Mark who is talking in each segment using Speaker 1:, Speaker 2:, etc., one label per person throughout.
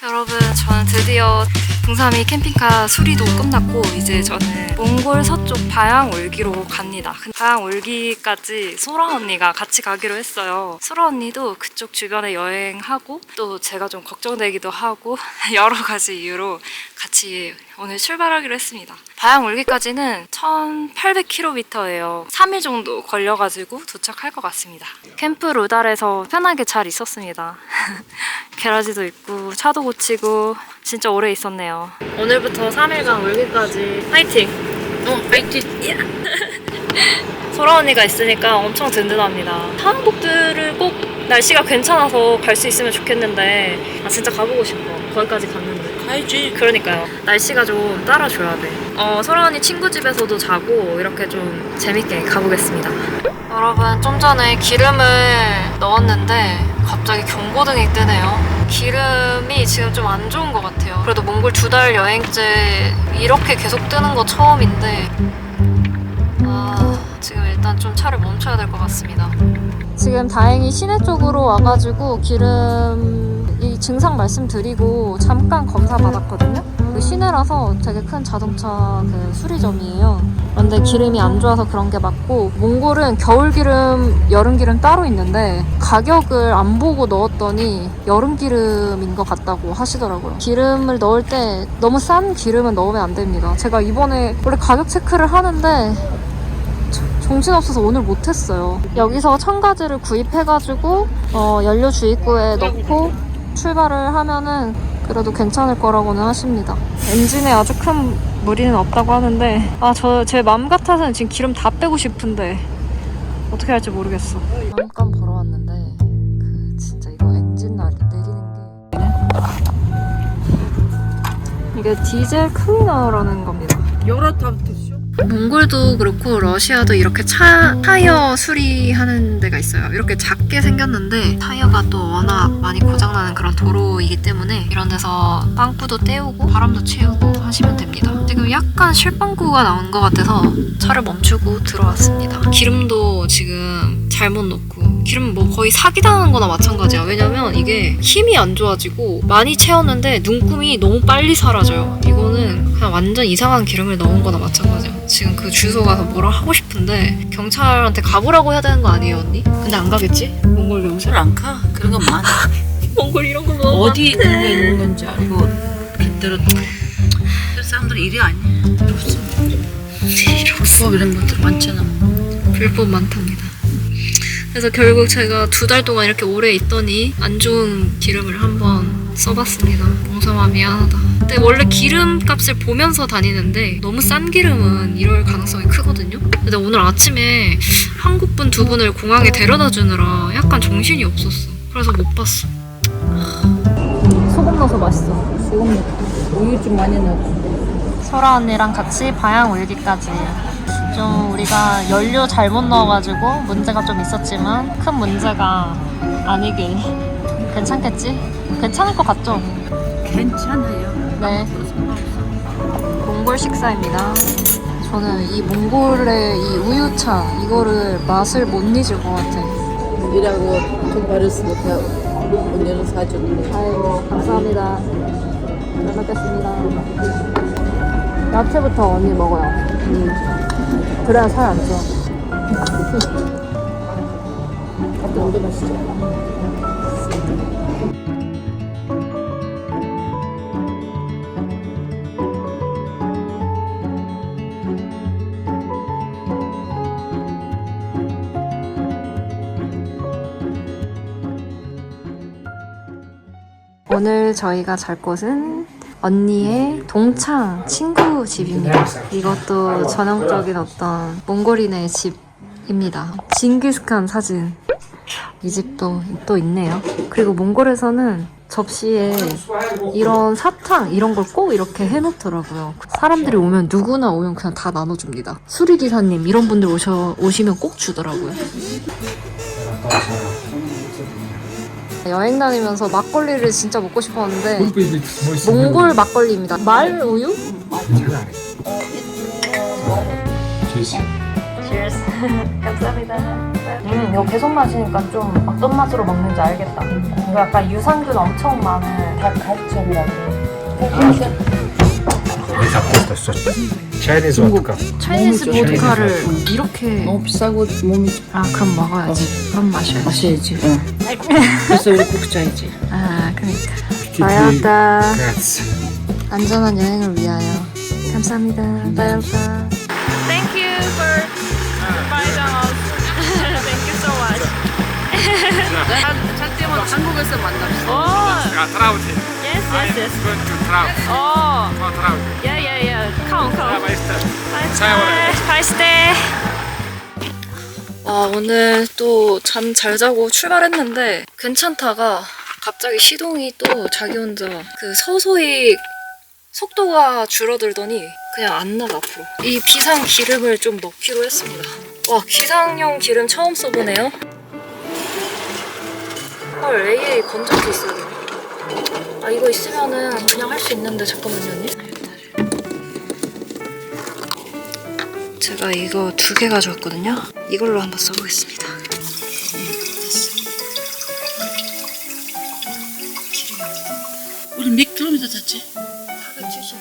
Speaker 1: 여러분, 저는 드디어 붕삼이 캠핑카 수리도 끝났고 이제 저는 몽골 서쪽 바양 올기로 갑니다. 바양 올기까지 소라 언니가 같이 가기로 했어요. 소라 언니도 그쪽 주변에 여행하고 또 제가 좀 걱정되기도 하고 여러 가지 이유로 같이 오늘 출발하기로 했습니다. 바양 올기까지는 1800km예요. 3일 정도 걸려가지고 도착할 것 같습니다. 캠프 루달에서 편하게 잘 있었습니다. 게라지도 있고 차도 고치고 진짜 오래 있었네요. 오늘부터 3일간 올기까지 파이팅! 파이팅! 소라 언니가 있으니까 엄청 든든합니다. 한국들을 꼭 날씨가 괜찮아서 갈 수 있으면 좋겠는데 진짜 가보고 싶어. 거기까지 갔는데
Speaker 2: 가야지.
Speaker 1: 그러니까요. 날씨가 좀 따라줘야 돼. 소라 언니 친구 집에서도 자고 이렇게 좀 재밌게 가보겠습니다. 여러분, 좀 전에 기름을 넣었는데 갑자기 경고등이 뜨네요. 기름이 지금 좀 안 좋은 것 같아요. 그래도 몽골 2달 여행째 이렇게 계속 뜨는 거 처음인데 지금 일단 좀 차를 멈춰야 될 것 같습니다. 지금 다행히 시내 쪽으로 와가지고 기름 이 증상 말씀드리고 잠깐 검사 받았거든요. 시내라서 되게 큰 자동차 수리점이에요. 그런데 기름이 안 좋아서 그런 게 맞고, 몽골은 겨울 기름, 여름 기름 따로 있는데 가격을 안 보고 넣었더니 여름 기름인 것 같다고 하시더라고요. 기름을 넣을 때 너무 싼 기름은 넣으면 안 됩니다. 제가 이번에 원래 가격 체크를 하는데 정신없어서 오늘 못했어요. 여기서 첨가제를 구입해가지고 연료 주입구에 넣고 출발을 하면은 그래도 괜찮을 거라고는 하십니다. 엔진에 아주 큰 무리는 없다고 하는데 제 마음 같아서는 지금 기름 다 빼고 싶은데 어떻게 할지 모르겠어. 잠깐 보러 왔는데 진짜 이거 엔진 내리는 게 이게 디젤 클리너라는 겁니다.
Speaker 2: 여러 탑부터
Speaker 1: 몽골도 그렇고 러시아도 이렇게 타이어 수리하는 데가 있어요. 이렇게 작게 생겼는데 타이어가 또 워낙 많이 고장나는 그런 도로이기 때문에 이런 데서 빵꾸도 때우고 바람도 채우고 하시면 됩니다. 지금 약간 실방구가 나온 것 같아서 차를 멈추고 들어왔습니다. 기름도 지금 잘못 넣고, 기름 뭐 거의 사기당한 거나 마찬가지야. 왜냐면 이게 힘이 안 좋아지고 많이 채웠는데 눈금이 너무 빨리 사라져요. 이거는 그냥 완전 이상한 기름을 넣은 거나 마찬가지야. 지금 그 주소 가서 뭐라 하고 싶은데 경찰한테 가보라고 해야 되는 거 아니에요, 언니? 근데 안 가겠지? 몽골 경찰
Speaker 2: 안 가? 그런 거 많아.
Speaker 1: 몽골 이런 거 너무
Speaker 2: 어디 그런 거 있는 건지 알고 빗대로 사람들이 일이 아니야. 없어. 불법 이런 것들 많잖아.
Speaker 1: 불법 많답니다. 그래서 결국 제가 2달 동안 이렇게 오래 있더니 안 좋은 기름을 한번 써봤습니다. 몽삼아 미안하다. 근데 원래 기름값을 보면서 다니는데 너무 싼 기름은 이럴 가능성이 크거든요. 근데 오늘 아침에 한국분 2분을 공항에 데려다 주느라 약간 정신이 없었어. 그래서 못 봤어. 소금 넣어서 맛있어. 소금 넣고
Speaker 2: 우유 좀 많이 넣고.
Speaker 1: 소라 언니랑 같이 바양 올기까지. 좀 우리가 연료 잘못 넣어가지고 문제가 좀 있었지만 큰 문제가 아니길. 괜찮겠지? 괜찮을 것 같죠?
Speaker 2: 괜찮아요.
Speaker 1: 네. 몽골 식사입니다. 저는 이 몽골의 이 우유차 이거를 맛을 못 잊을 것 같아.
Speaker 2: 일하고 돈 벌었으니까 언니는 사줬네.
Speaker 1: 아이고, 감사합니다. 잘 먹겠습니다. 야채부터 언니 먹어요. 그래야 살 안 쪄.
Speaker 2: 어때, 우리 맛있죠?
Speaker 1: 오늘 저희가 잘 곳은 언니의 동창 친구 집입니다. 이것도 전형적인 어떤 몽골인의 집입니다. 징기스칸 사진. 이 집도 또 있네요. 그리고 몽골에서는 접시에 이런 사탕 이런 걸 꼭 이렇게 해놓더라고요. 사람들이 오면 누구나 오면 그냥 다 나눠줍니다. 수리기사님 이런 분들 오시면 꼭 주더라고요. 여행 다니면서 막걸리를 진짜 먹고 싶었는데 몽골 막걸리입니다. 말 우유?
Speaker 3: Cheers.
Speaker 1: Cheers. 감사합니다. 이거 계속 마시니까 좀 어떤 맛으로 먹는지 알겠다. 이거 약간 유산균 엄청 많은 닭갈비라고.
Speaker 3: 차이니즈 워드카.
Speaker 1: 차이니즈 보드카를 이렇게.
Speaker 2: 너무 비싸고 몸이
Speaker 1: 아 그럼 먹어야지. 그럼 마셔야지.
Speaker 2: 마셔야지. 그래서 우리 꼭 짜야지.
Speaker 1: 아 그러니까. 바이오다.
Speaker 3: Grazie.
Speaker 1: 안전한 여행을 위하여. 감사합니다. 바이오다. Thank you for inviting us. Thank you so much.
Speaker 2: 잘 때면 한국에서 만납시다.
Speaker 1: Oh,
Speaker 3: Trauti.
Speaker 1: yes, yes, yes.
Speaker 3: Going to Trauti.
Speaker 1: Oh,
Speaker 3: Oh, Trauti.
Speaker 1: yeah, yeah, yeah. Come, come.
Speaker 3: Ciao.
Speaker 1: 파이스테. 오늘 또 잠 잘 자고 출발했는데 괜찮다가 갑자기 시동이 또 자기 혼자 그 서서히 속도가 줄어들더니 그냥 안 나가 앞으로. 이 비상 기름을 좀 넣기로 했습니다. 와, 기상용 기름 처음 써보네요. 헐, AA 건조기 있어야 되네. 아, 이거 있으면은 그냥 할 수 있는데 잠깐만요. 제가 이거 2개 가져왔거든요. 이걸로 한번 써보겠습니다.
Speaker 2: 우리 몇 킬로미터 탔지?
Speaker 1: 470.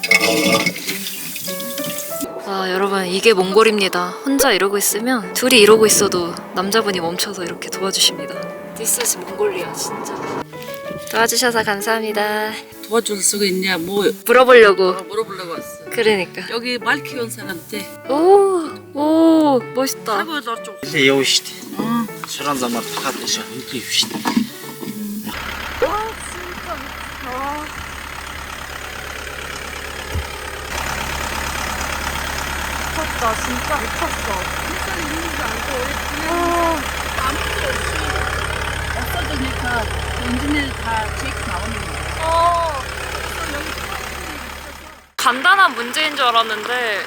Speaker 1: 아, 여러분, 이게 몽골입니다. 혼자 이러고 있으면 둘이 이러고 있어도 남자분이 멈춰서 이렇게 도와주십니다. This is 몽골리아, 진짜. 도와주셔서 감사합니다.
Speaker 2: 도와줄 수가 있냐? 뭐
Speaker 1: 물어보려고.
Speaker 2: 물어보려고 왔어.
Speaker 1: 그러니까.
Speaker 2: 여기 말 키운 사람한테
Speaker 1: 오, 멋있다.
Speaker 2: 할아버지 좀.
Speaker 4: Yavaştı. Şuran zaman kardeşim yüklemişti.
Speaker 1: 미쳤다, 진짜 미쳤어.
Speaker 2: 없어지니까 엔진을 다 체크 나오는 거야.
Speaker 1: 간단한 문제인 줄 알았는데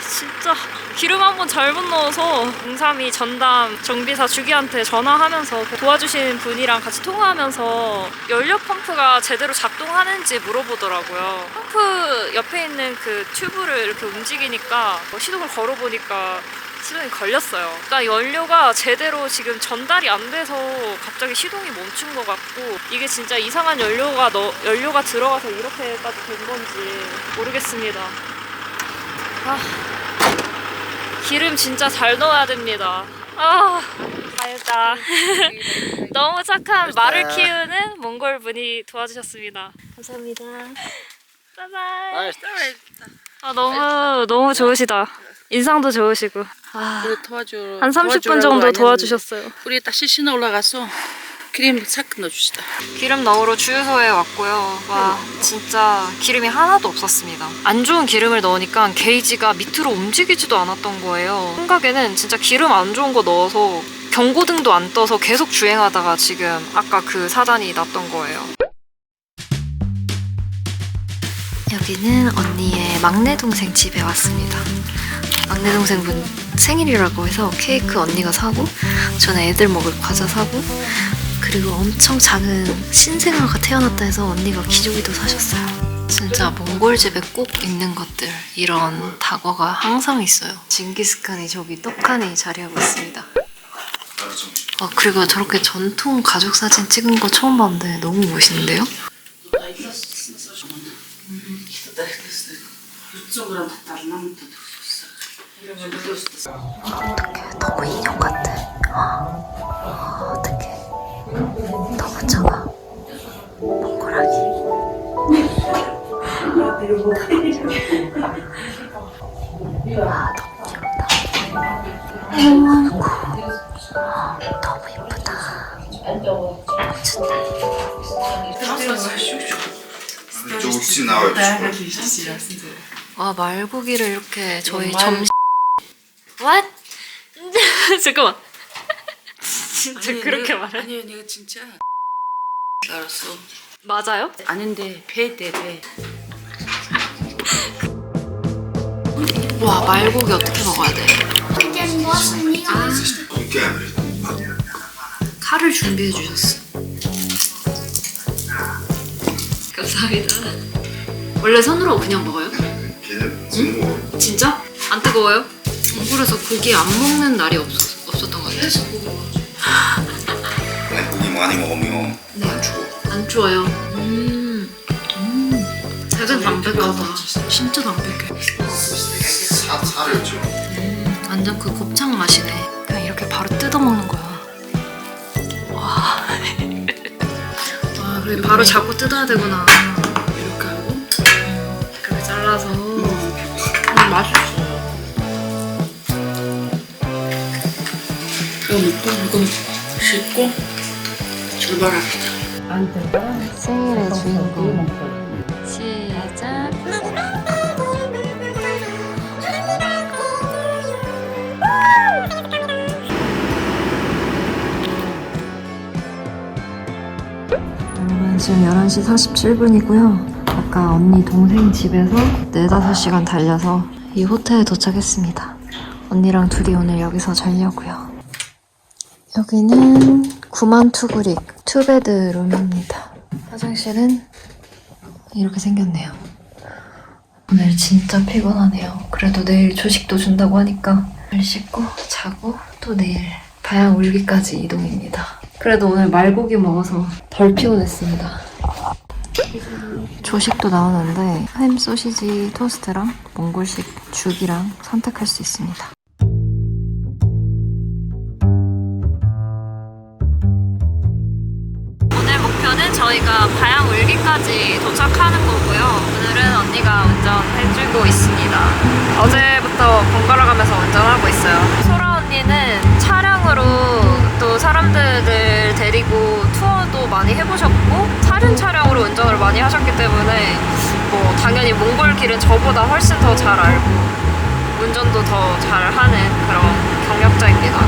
Speaker 1: 진짜 기름 한 번 잘못 넣어서 032 전담 정비사 주기한테 전화하면서 도와주신 분이랑 같이 통화하면서 연료 펌프가 제대로 작동하는지 물어보더라고요. 펌프 옆에 있는 그 튜브를 이렇게 움직이니까 시동을 걸어보니까 시동이 걸렸어요. 그러니까 연료가 제대로 지금 전달이 안 돼서 갑자기 시동이 멈춘 것 같고, 이게 진짜 이상한 연료가 들어가서 이렇게까지 된 건지 모르겠습니다. 기름 진짜 잘 넣어야 됩니다. 다행이다. 너무 착한 말을 키우는 몽골 분이 도와주셨습니다. 감사합니다. 바이바이. 너무 좋으시다. 인상도 좋으시고.
Speaker 2: 우리 도와줘.
Speaker 1: 한 30분 정도 도와주셨어요.
Speaker 2: 우리 다시 신어 올라가서 기름 싹 넣어주시다.
Speaker 1: 기름 넣으러 주유소에 왔고요. 와, 진짜 기름이 하나도 없었습니다. 안 좋은 기름을 넣으니까 게이지가 밑으로 움직이지도 않았던 거예요. 생각에는 진짜 기름 안 좋은 거 넣어서 경고등도 안 떠서 계속 주행하다가 지금 아까 그 사단이 났던 거예요. 여기는 언니의 막내 동생 집에 왔습니다. 막내 동생분 생일이라고 해서 케이크 언니가 사고, 저는 애들 먹을 과자 사고, 그리고 엄청 작은 신생아가 태어났다 해서 언니가 기저귀도 사셨어요. 진짜 몽골 집에 꼭 있는 것들, 이런 다과가 항상 있어요. 징기스칸이 저기 떡하니 자리하고 있습니다. 그리고 저렇게 전통 가족 사진 찍은 거 처음 봤는데 너무 멋있는데요? 너무 인형 같아. 어떡해. 너무 작아. 몽골아기. 너무 귀엽다. 어이구. 너무 예쁘다. 말고기를 이렇게 저희 점심. What? 잠깐만. 진짜 그렇게 말해?
Speaker 2: 아니요, 내가 진짜 알았어.
Speaker 1: 맞아요?
Speaker 2: 아닌데 배.
Speaker 1: 와, 말고기 어떻게 먹어야 돼? 칼을 준비해 주셨어. 감사합니다. 원래 손으로 그냥 먹어요? 응? 진짜? 안 뜨거워요? 몽골에서 고기 안 먹는 날이 없었던 것 같아요.
Speaker 5: 고기 많이 먹으면
Speaker 1: 네.
Speaker 5: 안 추워.
Speaker 1: 안 추워요. 되게 담백하다. 진짜 담백해.
Speaker 5: 살을 좀.
Speaker 1: 완전 그 곱창 맛이네. 그냥 이렇게 바로 뜯어 먹는 거야. 와. 와, 그래 바로 잡고 뜯어야 되구나.
Speaker 2: 이렇게 하고
Speaker 1: 그렇게 잘라서.
Speaker 2: 맛있어. 이거 먹고 이거 씻고 출발합니다.
Speaker 1: 생일의 주인공. 시작. 여러분 지금 11시 47분이고요. 아까 언니 동생 집에서 4-5시간 달려서 이 호텔에 도착했습니다. 언니랑 둘이 오늘 여기서 자려고요. 여기는 구만투구릭 투베드 룸입니다. 화장실은 이렇게 생겼네요. 오늘 진짜 피곤하네요. 그래도 내일 조식도 준다고 하니까 잘 씻고 자고 또 내일 바양 울기까지 이동입니다. 그래도 오늘 말고기 먹어서 덜 피곤했습니다. 조식도 나오는데 햄 소시지 토스트랑 몽골식 죽이랑 선택할 수 있습니다. 오늘 목표는 저희가 바양 울기까지 도착하는 거고요. 오늘은 언니가 운전해주고 있습니다. 어제부터 번갈아 가면서 운전하고 있어요. 소라 언니는 차량으로 또 사람들을 데리고 투어도 많이 해보셨고 사륜 차량으로 운전을 많이 하셨기 때문에 뭐 당연히 몽골 길은 저보다 훨씬 더 잘 알고 운전도 더 잘하는 그런 경력자입니다.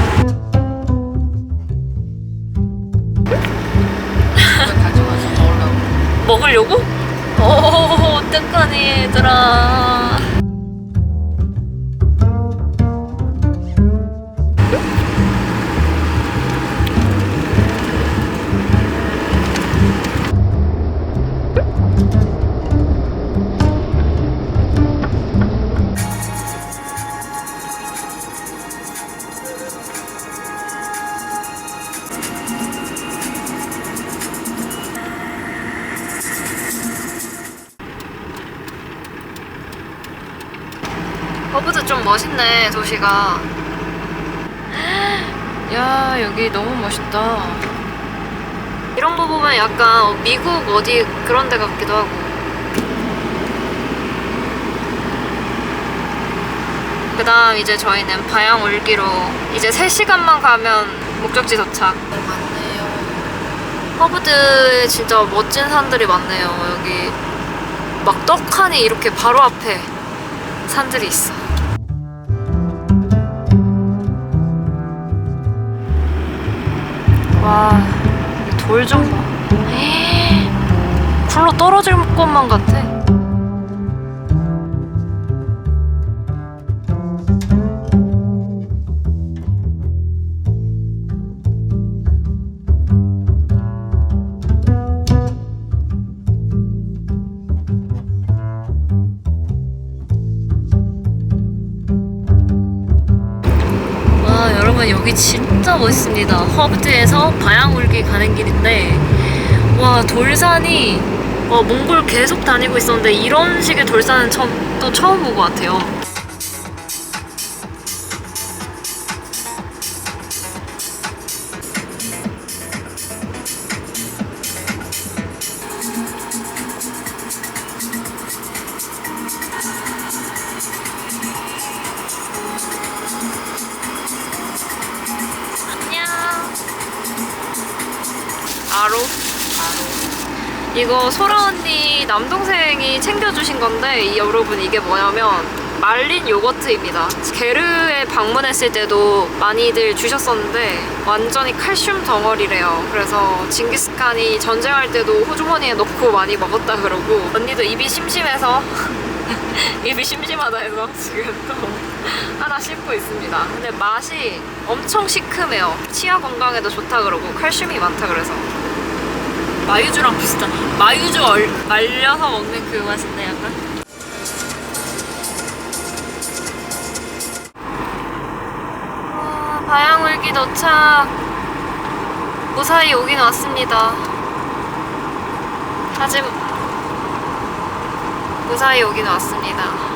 Speaker 2: 가져가서 먹으려고.
Speaker 1: 먹으려고? 오, 어떡하니 얘들아. 허브도 좀 멋있네, 도시가. 야, 여기 너무 멋있다. 이런 거 보면 약간 미국 어디 그런 데 같기도 하고. 그 다음 이제 저희는 바양 울기로 이제 3시간만 가면 목적지 도착. 많네요. 허브드에 진짜 멋진 산들이 많네요. 여기 막 떡하니 이렇게 바로 앞에 산들이 있어. 와, 돌 좀 봐. 굴러 떨어질 것만 같아. 와, 여러분 여기 진짜 멋있습니다. 허브드에서 바양울기 가는 길인데 와, 돌산이 몽골 계속 다니고 있었는데 이런 식의 돌산은 또 처음 본 것 같아요. 아로? 이거 소라 언니 남동생이 챙겨주신 건데 여러분 이게 뭐냐면 말린 요거트입니다. 게르에 방문했을 때도 많이들 주셨었는데 완전히 칼슘 덩어리래요. 그래서 징기스칸이 전쟁할 때도 호주머니에 넣고 많이 먹었다 그러고 언니도 입이 심심해서 입이 심심하다 해서 지금 또 하나 씹고 있습니다. 근데 맛이 엄청 시큼해요. 치아 건강에도 좋다 그러고 칼슘이 많다 그래서 마유주랑 비슷한 마유주 말려서 먹는 그 맛인데 약간 바양울기 도착. 무사히 오긴 왔습니다. 하지만 무사히 오긴 왔습니다.